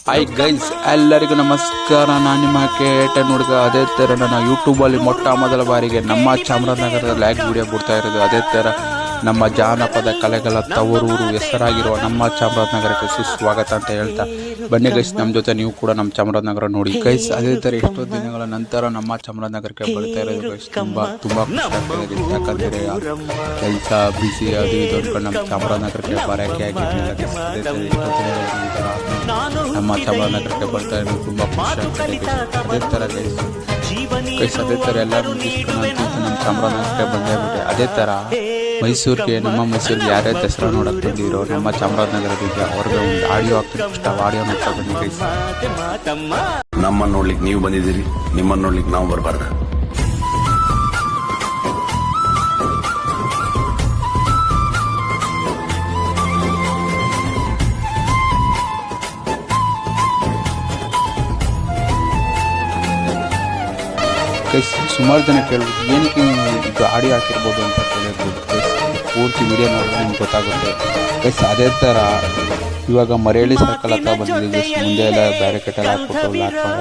Hi guys, ಎಲ್ಲರಿಗೂ ನಮಸ್ಕಾರ. ನಾನು ನಿಮ್ಮ ಕೇಟನ್ ಹುಡುಗ. ಅದೇ ಥರ ನಾನು ಯೂಟ್ಯೂಬಲ್ಲಿ ಮೊದಲ ಬಾರಿಗೆ ನಮ್ಮ ಚಾಮರಾಜನಗರದ ಲೈವ್ ವಿಡಿಯೋ ಬಿಡ್ತಾ ಇರೋದು. ಅದೇ ಥರ ನಮ್ಮ ಜಾನಪದ ಕಲೆಗಳ ತವರೂರು ಹೆಸರಾಗಿರುವ ನಮ್ಮ ಚಾಮರಾಜನಗರಕ್ಕೆ ಸುಸ್ವಾಗತ ಅಂತ ಹೇಳ್ತಾ ಬನ್ನಿ ಗೈಸ್, ನಮ್ಮ ಜೊತೆ ನೀವು ಕೂಡ ನಮ್ಮ ಚಾಮರಾಜನಗರ ನೋಡಿ ಗೈಸ್. ಅದೇ ಥರ ಎಷ್ಟೋ ದಿನಗಳ ನಂತರ ನಮ್ಮ ಚಾಮರಾಜನಗರಕ್ಕೆ ಬರ್ತಾ ಇರೋದು ಗೈಸ್. ತುಂಬ ಖುಷಿ ಆಗ್ತದೆ. ಯಾಕಂದರೆ ಕೆಲಸ ಬಿಸಿ ಅದು ಇದು ಅಂದ್ಕೊಂಡು ನಮ್ಮ ಚಾಮರಾಜನಗರಕ್ಕೆ ಬರೋಕ್ಕೆ ಆಗಿರಲಿಲ್ಲ ಗೈಸ್. ಅದೇ ಥರ ಎಷ್ಟೋ ದಿನಗಳ ನಂತರ ನಮ್ಮ ಚಾಮರಾಜನಗರಕ್ಕೆ ಬರ್ತಾ ಇರೋದು ತುಂಬ ಖುಷಿ ಆಗ್ತದೆ ಗೈಸ್. ಅದೇ ಥರ ಗೈಸ್ ಅದೇ ಥರ ಎಲ್ಲರೂ ನಮ್ಮ ಚಾಮರಾಜನಗರಕ್ಕೆ ಬಂದೇ ಬಿಟ್ಟೆ. ಅದೇ ಥರ ನಮ್ಮ ಮೈಸೂರಿಗೆ ಯಾರೇ ದಸರಾ ನೋಡಕ್ಕೆ ಬಂದಿರೋ ನಮ್ಮ ಚಾಮರಾಜನಗರದಿಂದ ಅವ್ರಿಗೆ ಒಂದು ಆಡಿಯೋ ಆಗ್ತದೆ. ಇಷ್ಟ ಆಡಿಯೋ ನೋಡ್ತಾ ಬನ್ನಿ ಗೈಸ್. ನಮ್ಮನ್ನು ನೋಡ್ಲಿಕ್ಕೆ ನೀವು ಬಂದಿದ್ದೀರಿ, ನಿಮ್ಮನ್ನು ನೋಡ್ಲಿಕ್ಕೆ ನಾವು ಬರಬಾರ್ದು. ಸುಮಾರು ಜನ ಕೇಳ್ಬೋದು ಏನಕ್ಕೆ ಇದು ಆಡಿಯೋ ಹಾಕಿರ್ಬೋದು ಅಂತ ಕೇಳಿರ್ಬೋದು ಗೈಸ್. ಪೂರ್ತಿ ವಿಡಿಯೋ ನೋಡಿದ್ರೆ ನಿಮ್ಗೆ ಗೊತ್ತಾಗುತ್ತೆ ಗೈಸ್. ಅದೇ ಥರ ಇವಾಗ ಮರೇಳಿ ಸರ್ಕಲ್ ಹತ್ರ ಬಂದಿದ್ದೀವಿ ಗೈಸ್. ಮುಂದೆ ಎಲ್ಲ ಬ್ಯಾರಿಕೇಟೆಲ್ಲ ಹಾಕ್ಬಿಟ್ಟು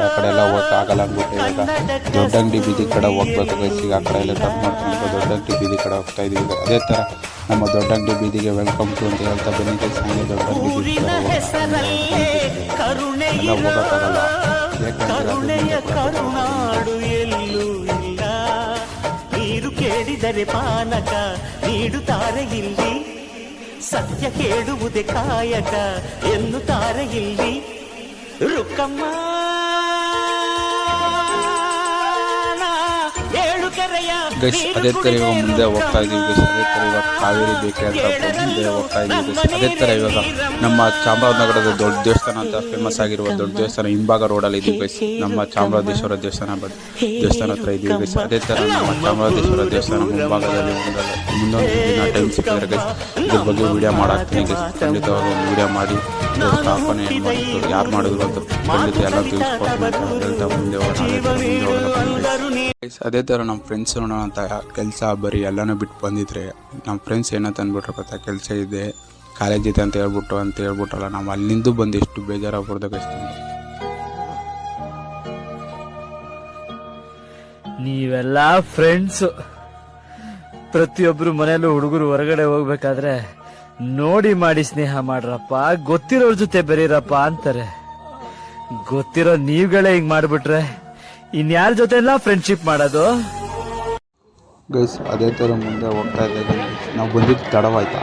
ಆ ಕಡೆ ಎಲ್ಲ ಹೋಗಕ್ಕೆ ಆಗಲ್ಲ ಅಂದ್ಬಿಟ್ಟು ಇವಾಗ ದೊಡ್ಡ ಅಂಗಡಿ ಬೀದಿ ಕಡೆ ಹೋಗ್ಬೇಕು ಗೈಸ್. ಈಗ ಆ ಕಡೆ ಎಲ್ಲ ಟರ್ನ್ ಮಾಡ್ಕೊಂಡು ದೊಡ್ಡ ಅಂಗಡಿ ಬೀದಿ ಕಡೆ ಹೋಗ್ತಾ ಇದ್ದೀವಿ. ಅದೇ ಥರ ನಮ್ಮ ದೊಡ್ಡ ಅಂಗಡಿ ಬೀದಿಗೆ ವೆಲ್ಕಮ್ ಟು ಅಂತ ಹೇಳ್ತಾ ಬನ್ನಿ ಗೈಸ್. ಹಂಗೆ ದೊಡ್ಡ ಅಂಗಡಿ ಬೀದಿ ಎಲ್ಲ ಹೋಗೋಕ್ಕಾಗಲ್ಲ, ಕೇಳಿದರೆ ಪಾನಕ ನೀಡುತ್ತಾರೆ ಇಲ್ಲಿ, ಸತ್ಯ ಕೇಳುವುದೇ ಕಾಯಕ ಎನ್ನುತ್ತಾರೆ ಇಲ್ಲಿ. ರುಕ್ಕಮ್ಮ ಗೈಸ್ ಅದೇ ಥರ ಇವಾಗ ಮುಂದೆ ಹೋಗ್ತಾ ಇದೀವಿ ಗೈಸ್. ಅದೇ ಥರ ಇವಾಗ ಕಾವೇರಿ ಬೇಕೆ ಅಂತ ಮುಂದೆ ಹೋಗ್ತಾ ಇದೀವಿ ಗೈಸ್. ಅದೇ ಥರ ಇವಾಗ ನಮ್ಮ ಚಾಮರಾಜನಗರದ ದೊಡ್ಡ ದೇವಸ್ಥಾನ ಅಂತ ಫೇಮಸ್ ಆಗಿರುವ ದೊಡ್ಡ ದೇವಸ್ಥಾನ ಹಿಂಭಾಗ ರೋಡಲ್ಲಿ ಇದೀವಿ ಗೈಸ್. ನಮ್ಮ ಚಾಮರಾಜೇಶ್ವರ ದೇವಸ್ಥಾನ ಹತ್ರ ಇದೀವಿ ಗೈಸ್. ಅದೇ ಥರ ನಮ್ಮ ಚಾಮರಾಜೇಶ್ವರ ದೇವಸ್ಥಾನ ಮುಂಭಾಗದಲ್ಲಿ ಮುಂದೊಂದು ದಿನ ಟೈಮ್ ಸಿಕ್ಕಿದ್ರೆ ಗೈಸ್ ಇದ್ರ ಬಗ್ಗೆ ವಿಡಿಯೋ ಮಾಡಾಕ್ತೀನಿ ಗೈಸ್. ಖಂಡಿತವಾಗಿ ಒಂದು ವಿಡಿಯೋ ಮಾಡಿ ಸ್ಥಾಪನೆ ಏನು ಮಾಡಿದ್ರು, ಯಾರು ಮಾಡಿದ್ರು ಅಂತ ಖಂಡಿತ ಎಲ್ಲ ತಿಳಿಸ್ಕೊಡ್ತೀನಿ ಅಂತ ಹೇಳ್ತಾ ಮುಂದೆ ಹೋಗೋಣ. ಅದೇ ಥರ ನಮ್ಮ ಫ್ರೆಂಡ್ಸ್ ನೋಡೋಣ ಅಂತ ಕೆಲಸ ಬರೀ ಎಲ್ಲನೂ ಬಿಟ್ಟು ಬಂದಿದ್ರೆ ನಮ್ಮ ಫ್ರೆಂಡ್ಸ್ ಏನಂತ ಅಂದ್ಬಿಟ್ರೆ ಗೊತ್ತಾ, ಕೆಲಸ ಇದೆ ಕಾಲೇಜ್ ಇದೆ ಅಂತ ಹೇಳ್ಬಿಟ್ಟಲ್ಲ ನಾವು ಅಲ್ಲಿಂದ ಬಂದು ಎಷ್ಟು ಬೇಜಾರಾಗ್ಬಿಡ್ದು ಗೈಸ್. ನೀವೆಲ್ಲ ಫ್ರೆಂಡ್ಸು ಪ್ರತಿಯೊಬ್ಬರು ಮನೆಯಲ್ಲೂ ಹುಡುಗರು ಹೊರಗಡೆ ಹೋಗ್ಬೇಕಾದ್ರೆ ನೋಡಿ ಮಾಡಿ ಸ್ನೇಹ ಮಾಡ್ರಪ್ಪ, ಗೊತ್ತಿರೋರ್ ಜೊತೆ ಬೆರೀರಪ್ಪ ಅಂತಾರೆ. ಗೊತ್ತಿರೋ ನೀವುಗಳೇ ಹಿಂಗ್ ಮಾಡ್ಬಿಟ್ರೆ ಇನ್ಯಾರ ಜೊತೆ ಎಲ್ಲ ಫ್ರೆಂಡ್ಶಿಪ್ ಮಾಡೋದು ಗೈಸ್. ಅದೇ ಥರ ಮುಂದೆ ಹೋಗ್ತಾ ಇದ್ದಾಗ ನಾವು ಬಂದಿದ್ದು ತಡವಾಯ್ತಾ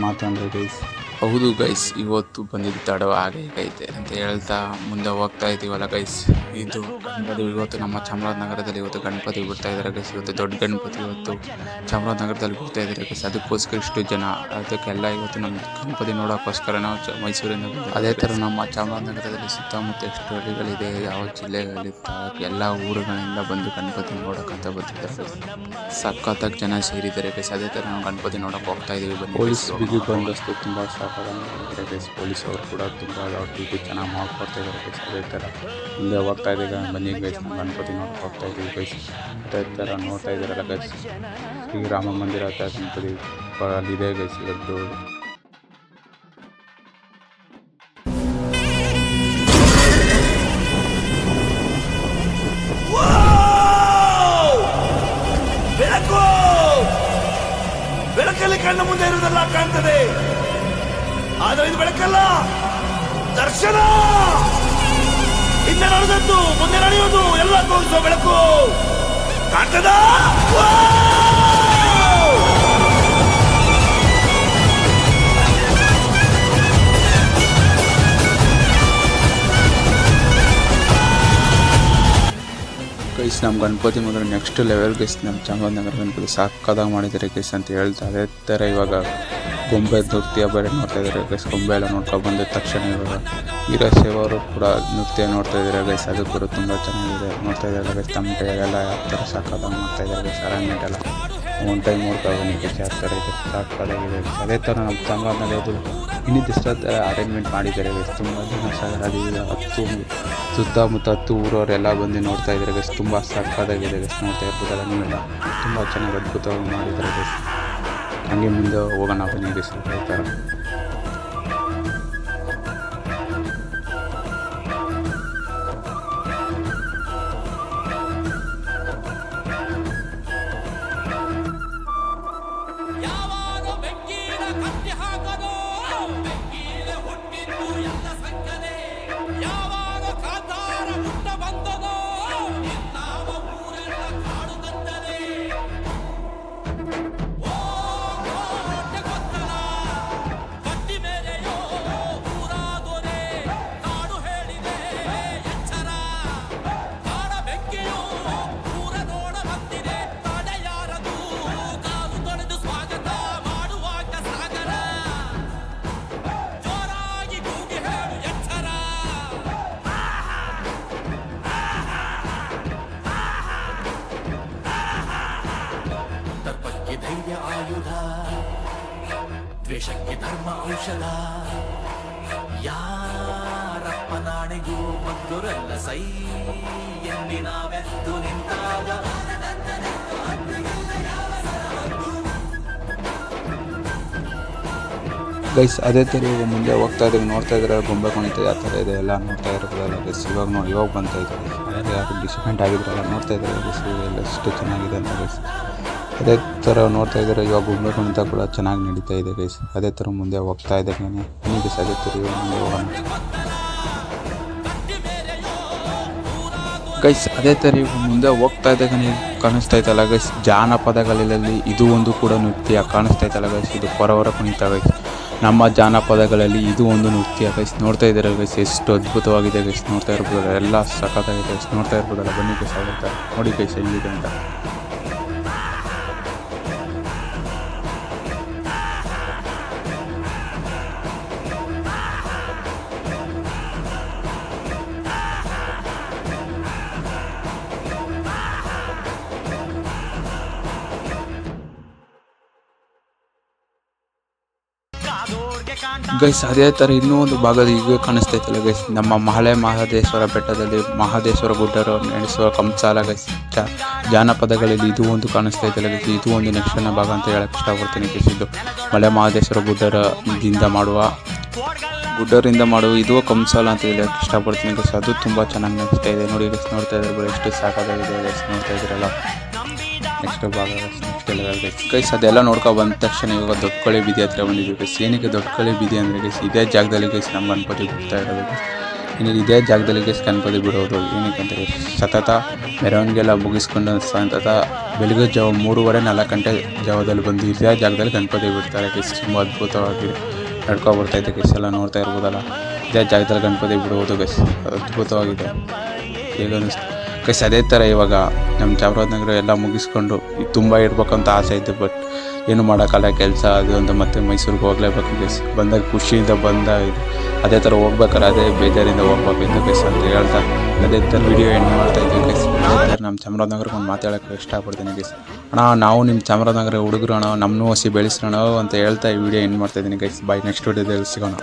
ಮಾತಾಡಿದ್ರೆ ಗೈಸ್. ಹೌದು ಗೈಸ್, ಇವತ್ತು ಬಂದಿದ್ದು ತಡವ ಆಗೈತೆ ಅಂತ ಹೇಳ್ತಾ ಮುಂದೆ ಹೋಗ್ತಾ ಇದ್ದೀವಲ್ಲ ಗೈಸ್. ಇದು ಗಣಪತಿ ಇವತ್ತು ನಮ್ಮ ಚಾಮರಾಜನಗರದಲ್ಲಿ ಇವತ್ತು ಗಣಪತಿ ಬಿಡ್ತಾ ಇದ್ದಾರೆ ಗೈಸ್. ಇವತ್ತು ದೊಡ್ಡ ಗಣಪತಿ ಇವತ್ತು ಚಾಮರಾಜನಗರದಲ್ಲಿ ಬಿಡ್ತಾ ಇದ್ದಾರೆ ಗೈಸ್. ಅದಕ್ಕೋಸ್ಕರ ಇಷ್ಟು ಜನ, ಅದಕ್ಕೆಲ್ಲ ಇವತ್ತು ನಮ್ಮ ಗಣಪತಿ ನೋಡೋಕ್ಕೋಸ್ಕರ ನಾವು ಮೈಸೂರಿಂದ ಬಂದಿದ್ದೀವಿ. ಅದೇ ಥರ ನಮ್ಮ ಚಾಮರಾಜನಗರದಲ್ಲಿ ಸುತ್ತಮುತ್ತ ಎಷ್ಟು ಹಳ್ಳಿಗಳಿದೆ, ಯಾವ ಜಿಲ್ಲೆಗಳಿರ್ತಾವೆ, ಎಲ್ಲ ಊರುಗಳಿಂದ ಬಂದು ಗಣಪತಿ ನೋಡೋಕ್ಕಂತ ಬಂದಿದ್ದಾರೆ. ಸಖತ್ತಾಗಿ ಜನ ಸೇರಿದ್ದಾರೆ ಗೈಸ್. ಅದೇ ಥರ ನಾವು ಗಣಪತಿ ನೋಡೋಕೆ ಹೋಗ್ತಾ ಇದ್ದೀವಿ. ಪೊಲೀಸ್ ಬಿಗಿ ಬಂದೋಬಸ್ತು ತುಂಬ ಗೈಸ್. ಪೊಲೀಸ್ ಅವರು ಕೂಡ ತುಂಬ ಡ್ಯೂಟಿ ಚೆನ್ನಾಗಿ ಮಾಡ್ಕೊಡ್ತಾ ಇದ್ದಾರೆ ಗೈಸ್. ಅದೇ ಥರ ಮುಂದೆ ಹೋಗ್ತಾ ಇದ್ದೀವಿ ಬನ್ನಿ ಗೈಸ್. ನಾವು ಗಣಪತಿ ನೋಡಕ್ಕೆ ಹೋಗ್ತಾ ಇದ್ದೀವಿ ಗೈಸ್. ಅದೇ ಥರ ನೋಡ್ತಾ ಇದ್ದಾರಲ್ಲ ಗೈಸ್, ಶ್ರೀರಾಮ ಮಂದಿರ ಹತ್ರ ಗಣಪತಿ ಅಲ್ಲಿದೆ ಗೈಸ್. ಇವತ್ತು ಬೆಳಕಲ್ಲಿ ಕಣ್ಣ ಮುಂದೆ ಇರುವುದೆಲ್ಲ ಕಾಣ್ತದೆ, ಆದರೆ ಇದು ಬೆಳಕಲ್ಲ, ದರ್ಶನ. ಹಿಂದೆ ನಡೆದದ್ದು ಮುಂದೆ ನಡೆಯೋದು ಎಲ್ಲ ತೋರಿಸೋ ಬೆಳಕು ಕಾಣ್ತದ. ಗೈಸ್ ನಮ್ಮ ಗಣಪತಿ ಮೊದಲು ನೆಕ್ಸ್ಟ್ ಲೆವೆಲ್ ಗೈಸ್. ನಮ್ಮ ಚಾಮರಾಜನಗರ ಗಣಪತಿ ಸಾಕಾದಾಗ ಮಾಡಿದ್ದಾರೆ ಗೈಸ್ ಅಂತ ಹೇಳ್ತಾ. ಅದೇ ಥರ ಇವಾಗ ಗೊಂಬೆ ನೃತ್ಯ ಬೇರೆ ನೋಡ್ತಾ ಇದ್ದಾರೆ ಗೈಸ್. ಗೊಂಬೆ ಎಲ್ಲ ನೋಡ್ಕೊಂಡು ಬಂದ ತಕ್ಷಣ ಇವಾಗ ವೀರಶೈವ ಅವರು ಕೂಡ ನೃತ್ಯ ನೋಡ್ತಾ ಇದ್ದಾರೆ ಗೈಸ್. ಅದು ಕೂಡ ತುಂಬ ಚೆನ್ನಾಗಿದೆ ನೋಡ್ತಾ ಇದ್ದಾರೆ ಗೈಸ್. ತಮ್ಮ ಕೈಯೆಲ್ಲ ಯಾವ ಥರ ಸಾಕಾದಾಗ ಮಾಡ್ತಾ ಇದ್ದಾರೆ ಗೈಸ್. ಅರೇಂಜ್ಮೆಂಟ್ ಎಲ್ಲ ಒನ್ ಟೈಮ್ ನೋಡ್ತಾ ಬನ್ನಿ ಗೈಸ್. ಯಾವ ಥರ ಇದೆ ಸಾಕಾಗಿದೆ. ಅದೇ ಥರ ನಮ್ಮ ಚಾಮರಾಜನಗರದಲ್ಲಿ ಇನ್ನಿಷ್ಟು ಥರ ಅರೇಂಜ್ಮೆಂಟ್ ಮಾಡಿದ್ದಾರೆ ಗೈಸ್. ತುಂಬ ಜನ ಸಾಗರ ಸುತ್ತಮುತ್ತ 10 ಊರವರೆಲ್ಲ ಬಂದು ನೋಡ್ತಾ ಇದ್ದಾರೆ ಗೈಸ್. ತುಂಬ ಸಾಕಾಗಿದೆ ಗೈಸ್. ನೋಡ್ತಾ ಇರ್ಬೋದಲ್ಲ ನೀವೆಲ್ಲ, ತುಂಬ ಚೆನ್ನಾಗಿ ಅದ್ಭುತವಾಗಿ ಮಾಡಿದ್ದಾರೆ ಗೈಸ್. ಹಂಗೆ ಮುಂದೆ ಹೋಗೋಣ ಬನ್ನಿ ಗೈಸ್. ಈ ಥರ ಧೈರ್ಯ ಆಯುಧ, ದ್ವೇಷಕ್ಕೆ ಧರ್ಮ ಔಷಧ. ಯಾರಪ್ಪ ನಾಣೆಗೂ ಮದ್ದೊರಲ್ಲ ಸೈ ಎನ್ನಿ ನಾವೆದ್ದು ನಿಂತಾಗ. ಗೈಸ್ ಅದೇ ಥರ ಇವಾಗ ಮುಂದೆ ಹೋಗ್ತಾ ಇದ್ದೀವಿ, ನೋಡ್ತಾ ಇದ್ರೆ ಗೊಂಬೆ ಕುಣಿತ ಯಾವ ಥರ ಇದೆ ಎಲ್ಲ ನೋಡ್ತಾ ಇರೋದಲ್ಲ ಗೈಸ್. ಇವಾಗ ಬಂತ ಇದೆ ಯಾರು ಡಿಸಪಾಯಿಂಟ್ ಆಗಿದ್ರಲ್ಲ ನೋಡ್ತಾ ಇದ್ದಾರೆ ಗೈಸ್, ಎಲ್ಲ ಎಷ್ಟು ಚೆನ್ನಾಗಿದೆ ಅಂತ ಗೈಸ್. ಅದೇ ಥರ ನೋಡ್ತಾ ಇದ್ದಾರೆ ಇವಾಗ ಗೊಂಬೆ ಕುಣಿತ ಕೂಡ ಚೆನ್ನಾಗಿ ನಡೀತಾ ಇದೆ ಗೈಸ್. ಅದೇ ಥರ ಮುಂದೆ ಹೋಗ್ತಾ ಇದ್ದಾರೆ ಗೈಸ್. ಅದೇ ಥರ ಇವಾಗ ಮುಂದೆ ಹೋಗೋಣ ಗೈಸ್. ಅದೇ ಥರ ಇವಾಗ ಮುಂದೆ ಹೋಗ್ತಾ ಇದ್ದಾಗ ಕಾಣಿಸ್ತಾ ಇತ್ತಲ್ಲ ಗೈಸ್, ಜಾನಪದಗಳಲ್ಲಿ ಇದು ಒಂದು ಕೂಡ ನೃತ್ಯ ಕಾಣಿಸ್ತಾ ಇತ್ತಲ್ಲ ಗೈಸ್. ಇದು ಹೊರವರ ಕುಣಿತ ಗೈಸ್. ನಮ್ಮ ಜಾನಪದಗಳಲ್ಲಿ ಇದು ಒಂದು ನೃತ್ಯ ಗೈಸ್. ನೋಡ್ತಾ ಇದ್ದಾರೆ ಗೈಸ್, ಎಷ್ಟು ಅದ್ಭುತವಾಗಿದೆ ಗೈಸ್. ನೋಡ್ತಾ ಇರ್ಬೋದಲ್ಲ, ಎಲ್ಲ ಸಖತ್ತಾಗಿದೆ ಗೈಸ್. ನೋಡ್ತಾ ಇರ್ಬೋದಲ್ಲ, ಬನ್ನಿ ಗೈಸ್ ಆಗುತ್ತೆ ನೋಡಿ ಗೈಸ್ ಎಲ್ಲಿದೆ ಅಂತ. ಗೈಸ್ ಅದೇ ಥರ ಇನ್ನೂ ಒಂದು ಭಾಗದ ಈಗ ಕಾಣಿಸ್ತಾ ಇತ್ತಲ್ಲ ಗೈಸ್, ನಮ್ಮ ಮಹದೇಶ್ವರ ಬೆಟ್ಟದಲ್ಲಿ ಮಹದೇಶ್ವರ ಗುಡ್ಡರು ನಡೆಸುವ ಕಂಸಾಲ ಗೈಸ್. ಜಾನಪದಗಳಲ್ಲಿ ಇದು ಒಂದು ಕಾಣಿಸ್ತಾ ಇತ್ತಲ್ಲ ಗೈಸ್. ಇದು ಒಂದು ನೆಕ್ಸ್ಟ್ನ ಭಾಗ ಅಂತ ಹೇಳಕ್ಕೆ ಇಷ್ಟಪಡ್ತೀನಿ ಗೈಸ್. ಇದು ಮಹದೇಶ್ವರ ಗುಡ್ಡರಿಂದ ಮಾಡುವ ಇದು ಕಂಸಾಲ ಅಂತ ಹೇಳಕ್ಕೆ ಇಷ್ಟಪಡ್ತೀನಿ ಗೈಸ್. ಅದು ತುಂಬ ಚೆನ್ನಾಗಿ ನಡೆಸ್ತಾ ಇದೆ ನೋಡಿ ಗೈಸ್. ನೋಡ್ತಾ ಇದ್ರೆ ಎಷ್ಟು ಸಾಕಾಗಿದೆ ಗೈಸ್. ನೋಡ್ತಾ ಇದ್ರಲ್ಲ ನೆಕ್ಸ್ಟ್ ಭಾಗ ನೆಕ್ಸ್ಟ್ ಎಲ್ಲ ಗೈಸ್. ಅದೆಲ್ಲ ನೋಡ್ಕೊಂಡು ಬಂದ ತಕ್ಷಣ ಇವಾಗ ದೊಡ್ಡಕಳಿ ಬೀದಿ ಹತ್ರ ಬಂದಿದ್ದೀವಿ ಗೈಸ್. ಏನಕ್ಕೆ ದೊಡ್ಡಕಳಿ ಬೀದಿ ಅಂದರೆ ಗೈಸ್, ಇದೇ ಜಾಗದಲ್ಲಿ ಗೈಸ್ ನಮ್ಮ ಗಣಪತಿ ಬಿಡ್ತಾ ಇರೋದು ಗೈಸ್. ಇದೇ ಜಾಗದಲ್ಲಿ ಗೈಸ್ ಗಣಪತಿ ಬಿಡೋದು. ಏನಕ್ಕೆ ಅಂದರೆ ಸತತ ಮೆರವಣಿಗೆಲ್ಲ ಮುಗಿಸ್ಕೊಂಡು ಸತತ ಬೆಳಗ್ಗೆ ಜಾವ 3:30-4 ಗಂಟೆ ಜಾವದಲ್ಲಿ ಬಂದು ಇದೇ ಜಾಗದಲ್ಲಿ ಗಣಪತಿ ಬಿಡ್ತಾರೆ ಗೈಸ್. ತುಂಬ ಅದ್ಭುತವಾಗಿ ನಡ್ಕೊಬರ್ತಾಯಿದೆ ಗೈಸ್. ಎಲ್ಲ ನೋಡ್ತಾ ಇರ್ಬೋದಲ್ಲ, ಇದೇ ಜಾಗದಲ್ಲಿ ಗಣಪತಿ ಬಿಡುವುದು ಗೈಸ್. ಅದ್ಭುತವಾಗಿದೆ ಹೇಗೆ ಅನ್ನಿಸ್ತು ಗೈಸ್. ಅದೇ ಥರ ಇವಾಗ ನಮ್ಮ ಚಾಮರಾಜನಗರ ಎಲ್ಲ ಮುಗಿಸ್ಕೊಂಡು ತುಂಬ ಇರ್ಬೇಕಂತ ಆಸೆ ಇತ್ತು, ಬಟ್ ಏನು ಮಾಡೋಕ್ಕಲ್ಲ, ಕೆಲಸ ಅದು ಅಂತ ಮತ್ತೆ ಮೈಸೂರಿಗೆ ಹೋಗ್ಲೇಬೇಕು ಗೈಸ್. ಬಂದಾಗ ಖುಷಿಯಿಂದ ಬಂದಾಗಿದೆ. ಅದೇ ಥರ ಹೋಗ್ಬೇಕಾದ್ರೆ ಅದೇ ಬೇಜಾರಿಂದ ಹೋಗ್ಬೇಕಿತ್ತು ಗೈಸ್ ಅಂತ ಹೇಳ್ತಾ ಅದೇ ಥರ ವೀಡಿಯೋ ಎಂಡ್ ಮಾಡ್ತಾಯಿದ್ವಿ ಗೈಸ್. ಅದೇ ಥರ ನಮ್ಮ ಚಾಮರಾಜನಗರಕ್ಕೆ ಒಂದು ಮಾತಾಡೋಕ್ಕೆ ಇಷ್ಟಪಡ್ತೀನಿ ಗೈಸ್. ಅಣ್ಣ ನಾವು ನಿಮ್ಮ ಚಾಮರಾಜನಗರ ಹುಡುಗರು ಅಣ್ಣ, ನಮ್ಮನ್ನೂ ಹೊಸಿ ಬೆಳೆಸೋಣ ಅಂತ ಹೇಳ್ತಾ ಈ ವಿಡಿಯೋ ಎಂಡ್ ಮಾಡ್ತಾಯಿದ್ದೀನಿ ಗೈಸ್. ಬಾಯ್, ನೆಕ್ಸ್ಟ್ ವಿಡಿಯೋದಲ್ಲಿ ಸಿಗೋಣ.